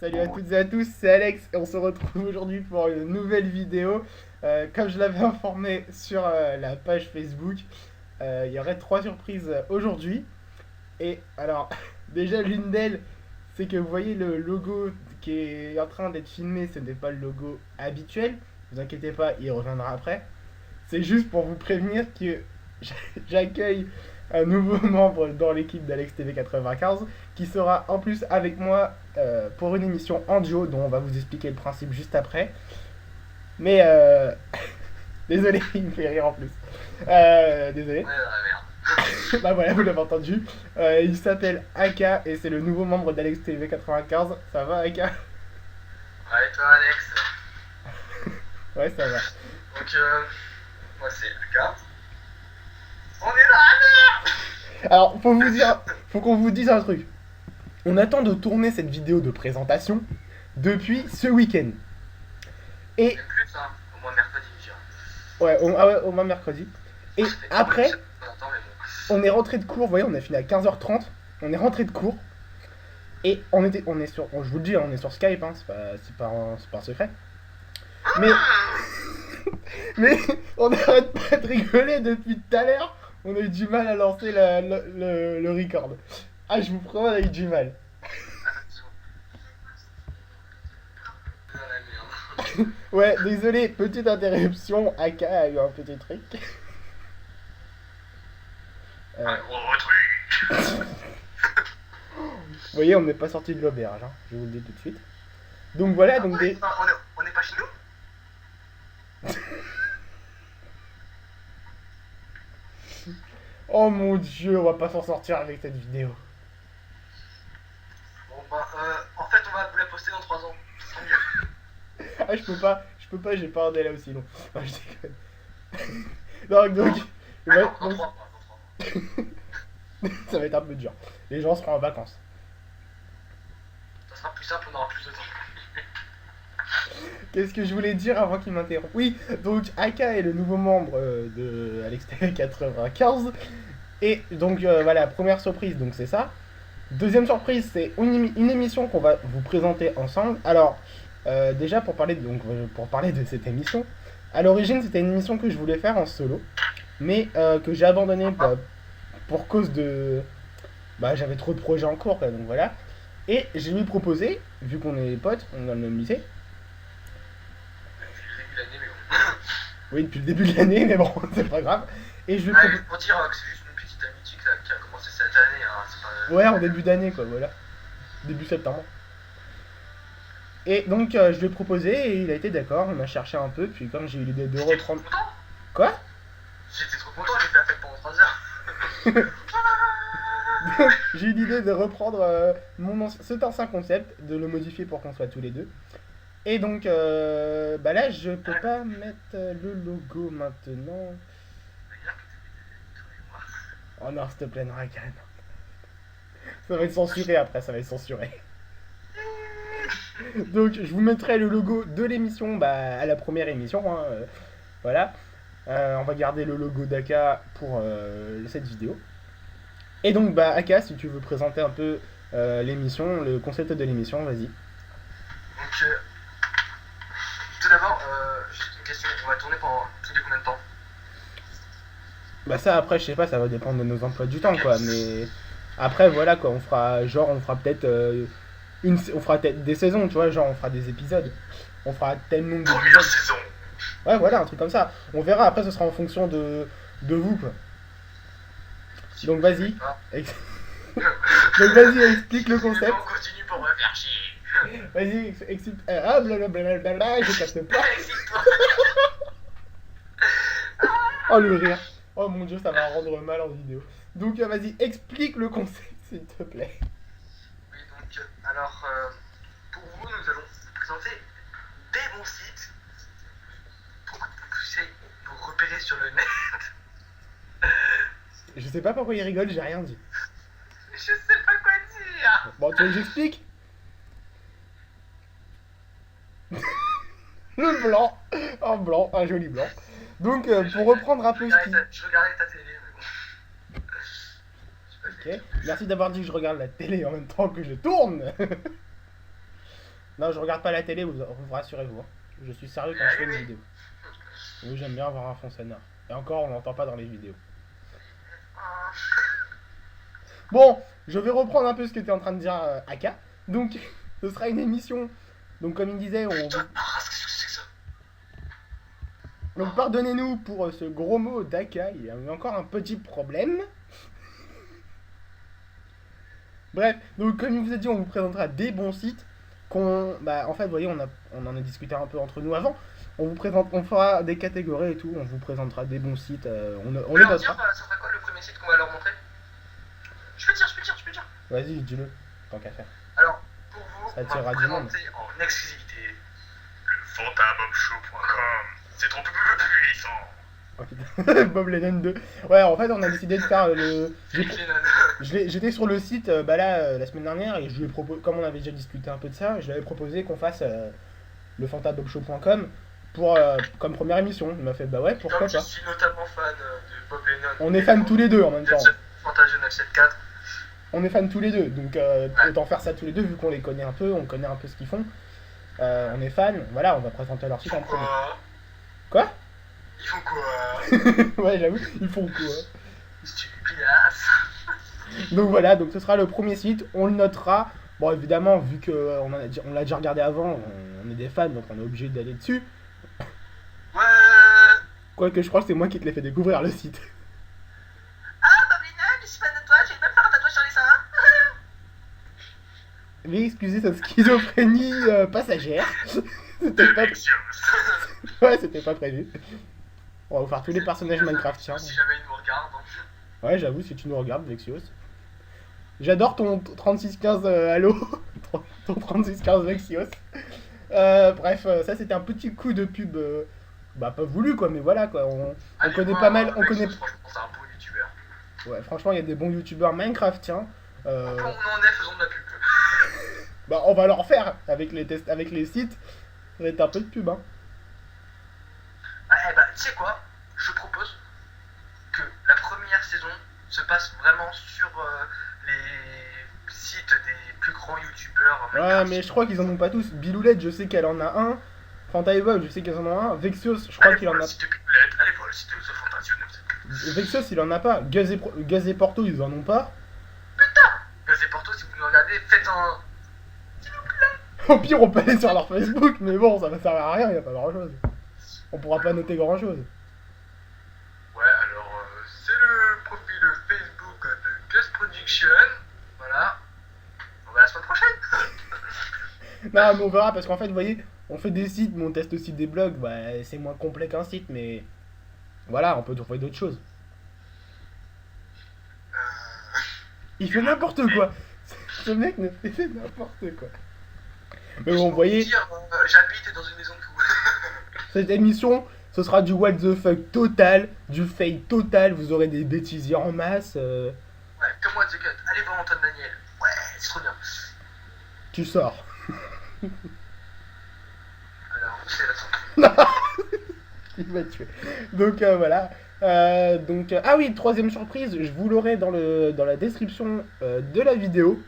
Salut à toutes et à tous, c'est Alex et on se retrouve aujourd'hui pour une nouvelle vidéo. Comme je l'avais informé sur la page Facebook, il y aurait 3 surprises aujourd'hui. Et alors, déjà l'une d'elles, c'est que vous voyez le logo qui est en train d'être filmé, ce n'est pas le logo habituel. Ne vous inquiétez pas, il reviendra après. C'est juste pour vous prévenir que j'accueille un nouveau membre dans l'équipe d'Alex TV 95 qui sera en plus avec moi pour une émission en duo dont on va vous expliquer le principe juste après. Mais désolé, il me fait rire en plus. Désolé. Ouais, merde. Bah voilà, vous l'avez entendu. Il s'appelle Aka et c'est le nouveau membre d'Alex TV 95. Ça va Aka? Ouais, toi, Alex. Ouais, ça va. Donc, moi, c'est Aka. On est là, merde. Alors, faut qu'on vous dise un truc. On attend de tourner cette vidéo de présentation depuis ce week-end. Et Même plus, hein. Au moins mercredi, je dirais. ouais, au moins mercredi. Et après, Attends, mais bon. on est rentré de cours, vous voyez, on a fini à 15h30. On est rentré de cours. Et on est sur, je vous le dis, on est sur Skype, hein, c'est pas un secret. Mais, mais on n'arrête pas de rigoler depuis tout à l'heure. On a eu du mal à lancer le record. Ah, je vous promets, on a eu du mal. Dans la merde. Ouais, désolé, petite interruption. Aka a eu un petit truc. Un gros truc. Vous voyez, on n'est pas sorti de l'auberge, hein, je vous le dis tout de suite. Donc voilà, donc des... On est pas chez nous. Oh mon dieu, on va pas s'en sortir avec cette vidéo. Bon, bah, en fait, on va vous la poster dans 3 ans. Tant mieux. Ah, je peux pas, j'ai pas un délai aussi long. Non, je déconne. Donc, Ah ouais, non, dans donc, 3 mois. Dans 3 mois. ça va être un peu dur. Les gens seront en vacances. Ça sera plus simple, on aura plus de temps. Qu'est-ce que je voulais dire avant qu'il m'interrompe? Oui, donc Aka est le nouveau membre de Alex TV 95. Et donc voilà, première surprise, donc c'est ça. Deuxième surprise, c'est une émission qu'on va vous présenter ensemble. Alors, déjà pour parler de cette émission, à l'origine c'était une émission que je voulais faire en solo, mais que j'ai abandonnée pour cause de... Bah j'avais trop de projets en cours, quoi, donc voilà. Et je lui ai proposé, vu qu'on est potes, on est dans le même lycée, Depuis le début de l'année, mais bon. oui depuis le début de l'année, mais bon, c'est pas grave. Et je lui ai Ouais, proposé... pour dire que c'est juste une petite amitié qui a commencé cette année, hein. C'est pas. Ouais, en début d'année, quoi, voilà. Début septembre. Et donc, je lui ai proposé et il a été d'accord, il m'a cherché un peu, puis comme j'ai eu l'idée de J'étais trop reprendre... content. Quoi? J'étais trop content, j'ai fait la fête pendant 3 heures. J'ai eu l'idée de reprendre cet ancien concept, de le modifier pour qu'on soit tous les deux. Et donc, bah là, je peux pas mettre le logo maintenant. Oh non, s'il te plaît, Narakan. Ça va être censuré après, ça va être censuré. Donc, je vous mettrai le logo de l'émission bah, à la première émission. Hein, voilà. On va garder le logo d'Aka pour cette vidéo. Et donc, bah, Aka, si tu veux présenter un peu l'émission, le concept de l'émission, vas-y. Donc, tout d'abord, juste une question. On va tourner pendant tous les combien de temps? Bah, ça, après, je sais pas, ça va dépendre de nos emplois du temps, quoi. Mais après, voilà, quoi. On fera peut-être on fera peut-être des saisons, tu vois. Genre, on fera des épisodes. On fera tel nombre Première d'épisodes. saison. Ouais, voilà, un truc comme ça. On verra, après, ce sera en fonction de vous, quoi. Donc, vas-y. Ah. Donc, vas-y, explique le concept. On continue pour me faire chier. Vas-y, explique. Ah, blablabla, je capte pas. Excite-toi. Oh, le rire. Oh mon dieu, ça va rendre mal en vidéo. Donc, vas-y, explique le concept, s'il te plaît. Oui, donc, alors, pour vous, nous allons vous présenter des bons sites pour que vous puissiez vous repérer sur le net. Je sais pas pourquoi il rigole, j'ai rien dit. Je sais pas quoi dire. Bon, tu veux que j'explique? Le blanc. Un blanc, un joli blanc. Donc, pour reprendre un peu ce qui... Je regardais ta télé, mais bon. Ok, merci d'avoir dit que je regarde la télé en même temps que je tourne. Non, je regarde pas la télé, vous rassurez-vous. Hein. Je suis sérieux quand je fais une vidéo. Oui, j'aime bien avoir un fond sonore. Et encore, on l'entend pas dans les vidéos. Bon, je vais reprendre un peu ce que tu es en train de dire, Aka. Donc, ce sera une émission. Donc, comme il disait, Putain, qu'est-ce que c'est que ça? Donc, pardonnez-nous pour ce gros mot d'Aka. Il y a eu encore un petit problème. Bref, donc comme je vous ai dit, on vous présentera des bons sites en fait, vous voyez, on en a discuté un peu entre nous avant. On fera des catégories et tout, on vous présentera des bons sites, on les Alors, notera. ça sera quoi le premier site qu'on va leur montrer? Je peux dire. Vas-y, dis-le, tant qu'à faire. Alors, pour vous, Ça on va tirera vous du monde. présenter en exclusivité le fantabobshow.com. C'est trop plus puissant. Oh, putain. Bob Lennon 2. Ouais, en fait, on a décidé de faire Eric Lennon. J'étais sur le site la semaine dernière et je lui ai proposé, comme on avait déjà discuté un peu de ça, je lui avais proposé qu'on fasse le fantabobshow.com pour comme première émission. Il m'a fait bah ouais, pourquoi Comme je pas. suis notamment fan de Bob Lennon. On est fans tous les deux en même temps. Fantasio 974. On est fans tous les deux, donc autant faire ça tous les deux vu qu'on les connaît un peu, on connaît un peu ce qu'ils font. On est fans, voilà, on va présenter leur Ils site font en premier. quoi? Quoi? Ils font quoi? Ouais, j'avoue, ils font quoi? Stupidas. Donc voilà, donc ce sera le premier site, on le notera. Bon, évidemment, vu qu'on l'a déjà regardé avant, on est des fans, donc on est obligé d'aller dessus. Ouais. Quoique je crois que c'est moi qui te l'ai fait découvrir le site. Ah, Bob Lennon, je suis fan de toi, je vais même faire un tatouage sur les seins. Mais excusez cette schizophrénie passagère. C'était pas... Ouais, c'était pas prévu. On va vous faire tous les personnages Minecraftiens. Si jamais ils nous regardent. Ouais, j'avoue, si tu nous regardes, Vexios. J'adore ton 3615 Halo. Ton 3615 Vexios. Bref, ça c'était un petit coup de pub. Pas voulu quoi, mais voilà quoi. On connaît pas mal. On connaît. Franchement, c'est un bon youtubeur. Ouais, franchement, il y a des bons youtubeurs Minecraftiens. Quand on en est, faisons de la pub. On va leur faire avec les tests, avec les sites. Ça va être un peu de pub, hein. Tu sais quoi? Je propose que la première saison se passe vraiment sur les sites des plus grands youtubeurs. Ouais, mais je crois qu'ils en ont pas tous. Biloulette, je sais qu'elle en a un. Fantaevolve, je sais qu'elles en ont un. Vexios, je crois qu'il en a. Allez voir le site de The Fantasio. Vexios, il en a pas. Gaz et Porto, ils en ont pas. Gaz et Porto, si vous nous regardez, faites un. Au pire, on peut aller sur leur Facebook, mais bon, ça va servir à rien, y a pas grand chose. On pourra pas noter grand chose. Ouais, alors, c'est le profil Facebook de Gus Production. Voilà. On va la semaine prochaine. Non, mais on verra parce qu'en fait, vous voyez, on fait des sites, mais on teste aussi des blogs. C'est moins complet qu'un site, mais voilà, on peut trouver d'autres choses. Il fait n'importe quoi. Ce mec ne fait n'importe quoi. Mais bon, vous voyez, j'habite dans une maison de fou. cette émission, ce sera du what the fuck total, du fake total. Vous aurez des bêtisiers en masse. Ouais, comme moi, The Cut. Allez voir Antoine Daniel. Ouais, c'est trop bien. Tu sors. Alors, c'est la sortie. Il m'a tué. Donc voilà. Ah oui, troisième surprise, je vous l'aurai dans la description de la vidéo.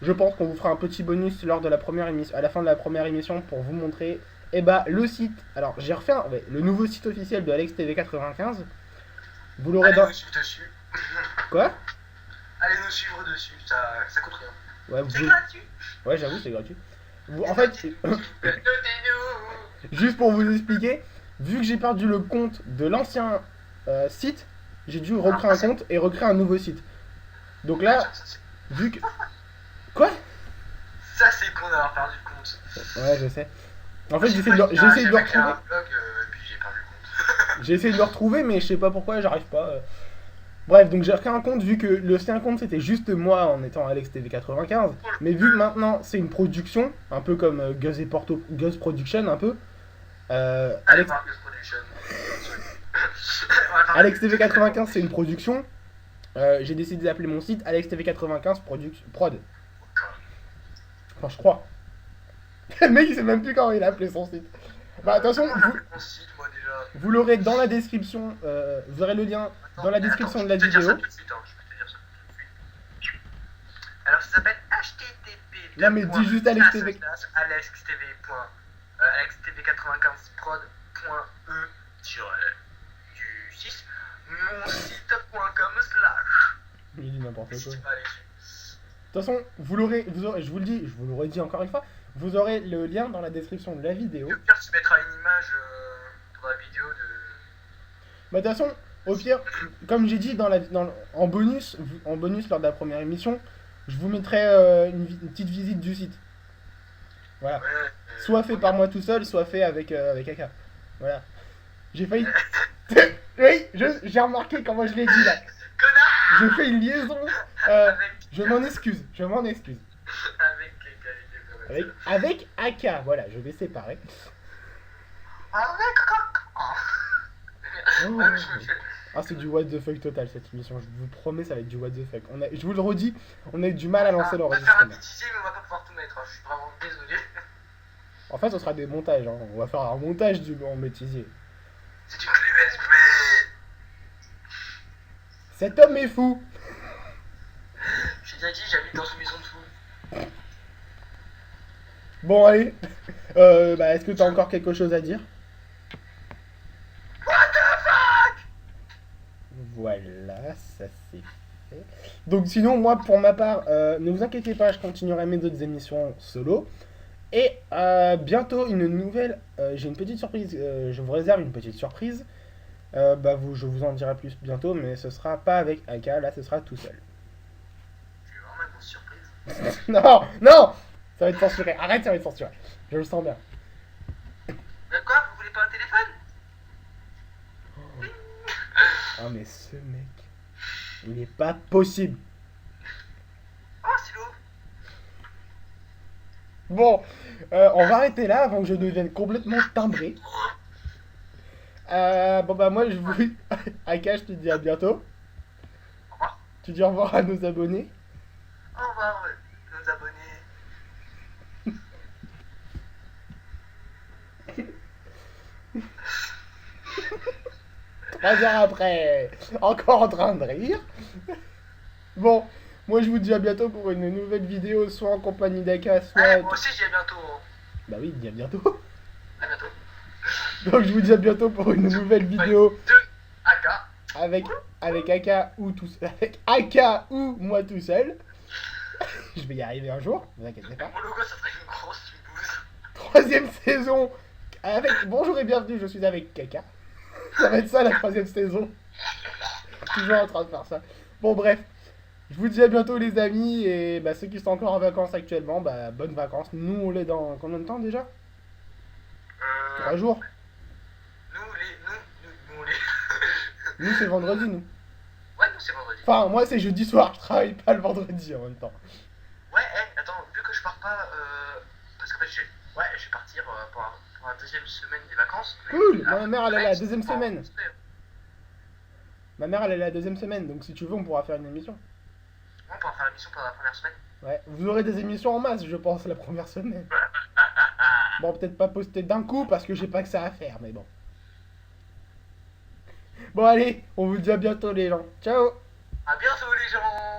Je pense qu'on vous fera un petit bonus lors de la première émission, à la fin de la première émission pour vous montrer le site. Alors j'ai refait le nouveau site officiel de Alex TV 95. Vous l'aurez Allez dans. nous suivre dessus. Quoi? Allez nous suivre dessus, ça coûte rien. Ouais, C'est gratuit. Ouais, j'avoue, c'est gratuit. En fait, juste pour vous expliquer, vu que j'ai perdu le compte de l'ancien site, j'ai dû recréer un compte et recréer un nouveau site. Donc là, vu que. Quoi? Ça, c'est con d'avoir perdu le compte. Ouais, je sais. En fait, j'ai essayé de le retrouver. Blog, puis j'ai perdu le compte. J'ai essayé de le retrouver, mais je sais pas pourquoi, j'arrive pas. Bref, donc j'ai recréé un compte vu que l'ancien compte c'était juste moi en étant Alex TV 95. Mais vu que maintenant c'est une production, un peu comme Gus et Porto, Gus Production un peu. Allez voir Gus Production. Alex TV 95 c'est une production. J'ai décidé d'appeler mon site Alex TV 95 Prod. Enfin, je crois. Le mec il sait même plus comment il a appelé son site. Attention, vous l'aurez dans la description. Vous aurez le lien dans la description de la vidéo. Alors ça s'appelle http Non, mais dis juste Alex TV. alextv95prod.e sur du 6 monsite.com/. Il dit n'importe quoi. N'hésite pas à aller dessus. De toute façon, je vous le dis, je vous l'aurais dit encore une fois, vous aurez le lien dans la description de la vidéo. Au pire, tu mettras une image dans la vidéo de. Bah, de toute façon, au pire, comme j'ai dit en bonus lors de la première émission, je vous mettrai une petite visite du site. Voilà. Ouais, Soit fait par moi tout seul, soit fait avec Aka. Voilà. J'ai failli. Oui, j'ai remarqué comment je l'ai dit là. Connard. Je fais une liaison. Je m'en excuse. Avec Aka, voilà, je vais séparer. Oh. Ah, c'est du what the fuck total cette émission, je vous promets, ça va être du what the fuck. Je vous le redis, on a eu du mal à lancer l'enregistrement. On va faire un bêtisier, mais on va pas pouvoir tout mettre, hein. Je suis vraiment désolé. En fait, ce sera des montages, hein. On va faire un montage en bêtisier. C'est une clé USB. Cet homme est fou. J'ai déjà dit, j'habite dans une maison de fou. Bon, allez. Est-ce que t'as encore quelque chose à dire? What the fuck? Voilà, ça c'est fait. Donc sinon, moi, pour ma part, ne vous inquiétez pas, je continuerai mes autres émissions solo. Et bientôt, une nouvelle... j'ai une petite surprise, je vous réserve une petite surprise. Je vous en dirai plus bientôt, mais ce sera pas avec Aka, là, ce sera tout seul. C'est vraiment une grosse surprise. Non, non. Ça va être censuré, arrête, ça va être censuré. Je le sens bien. Quoi? Vous voulez pas un téléphone? Oh mais ce mec, il est pas possible. Oh, c'est l'eau. Bon, on va arrêter là avant que je devienne complètement timbré. Moi je vous... Aka, je te dis à bientôt. Au revoir. Tu dis au revoir à nos abonnés. Au revoir, nos abonnés. 3 heures après, encore en train de rire. Bon, moi je vous dis à bientôt pour une nouvelle vidéo, soit en compagnie d'Aka, soit... Moi aussi, je dis à bientôt. Bah oui, dis à bientôt. À bientôt. Donc je vous dis à bientôt pour une nouvelle vidéo De Aka. avec Aka ou avec Aka ou moi tout seul. Je vais y arriver un jour, ne vous inquiétez pas. Mon logo, ça serait une grosse bouse. 3ème saison avec... Bonjour et bienvenue, je suis avec Aka. Ça va être ça la 3ème saison. Toujours en train de faire ça. Bon bref, je vous dis à bientôt les amis. Et ceux qui sont encore en vacances actuellement, bonnes vacances. Nous on l'est dans combien de temps déjà? 3 jours. Nous, on les... Nous c'est vendredi nous. Ouais, nous, c'est vendredi. Enfin moi c'est jeudi soir, je travaille pas le vendredi en même temps. Ouais, attends, vu que je pars pas... parce que je vais partir pour la deuxième semaine des vacances. Cool, ma mère elle est la deuxième semaine. Ma mère elle est la deuxième semaine, donc si tu veux on pourra faire une émission. On pourra faire l'émission pendant la première semaine. Ouais, vous aurez des émissions en masse je pense la première semaine. Bon peut-être pas poster d'un coup parce que j'ai pas que ça à faire, mais bon. Bon allez, on vous dit à bientôt les gens. Ciao. À bientôt les gens.